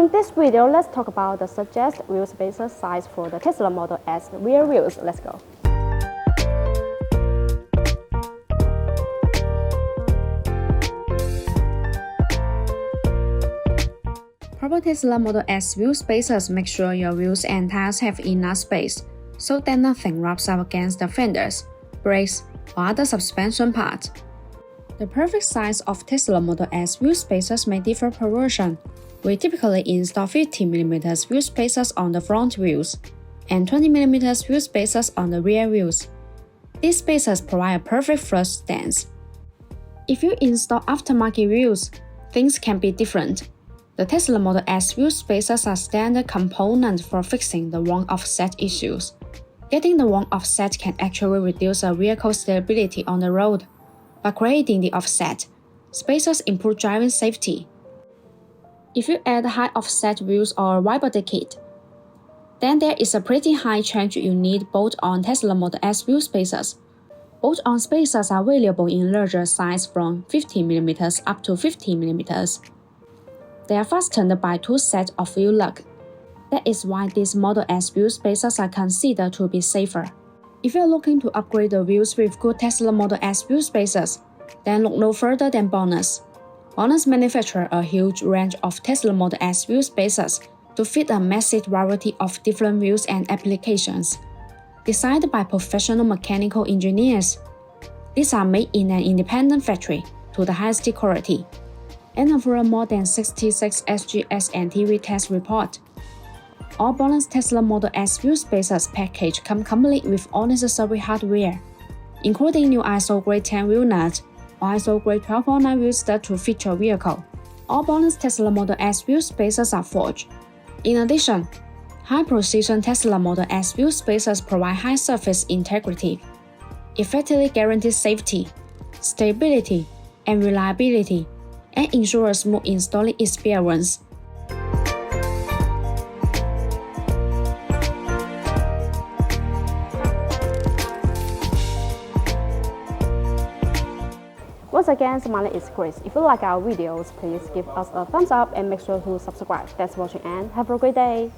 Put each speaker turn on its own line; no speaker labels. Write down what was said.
In this video, let's talk about the suggested wheel spacer size for the Tesla Model S rear wheels. Let's go. Proper Tesla Model S wheel spacers make sure your wheels and tires have enough space so that nothing rubs up against the fenders, brakes, or other suspension parts. The perfect size of Tesla Model S wheel spacers may differ per version. We typically install 50mm wheel spacers on the front wheels and 20mm wheel spacers on the rear wheels. These spacers provide a perfect flush stance. If you install aftermarket wheels, things can be different. The Tesla Model S wheel spacers are standard components for fixing the wrong offset issues. Getting the wrong offset can actually reduce a vehicle's stability on the road. By creating the offset, spacers improve driving safety. If you add high offset wheels or a wide body kit, then there is a pretty high chance you need bolt-on Tesla Model S wheel spacers. Bolt-on spacers are available in larger size from 50mm up to 50mm. They are fastened by two sets of wheel lugs. That is why these Model S wheel spacers are considered to be safer. If you are looking to upgrade the wheels with good Tesla Model S wheel spacers, then look no further than BONOSS. BONOSS manufactures a huge range of Tesla Model S wheel spacers to fit a massive variety of different wheels and applications. Designed by professional mechanical engineers, these are made in an independent factory to the highest quality, and offer more than 66 SGS and TV test report. All BONOSS Tesla Model S wheel spacers package come complete with all necessary hardware, including new ISO grade 10 wheel nuts or ISO grade 1209 wheel stud to fit your vehicle. All BONOSS Tesla Model S wheel spacers are forged. In addition, high-precision Tesla Model S wheel spacers provide high surface integrity, effectively guarantee safety, stability, and reliability, and ensure a smooth installing experience. Once again, Smiley is Chris. If you like our videos, please give us a thumbs up and make sure to subscribe. Thanks for watching and have a great day.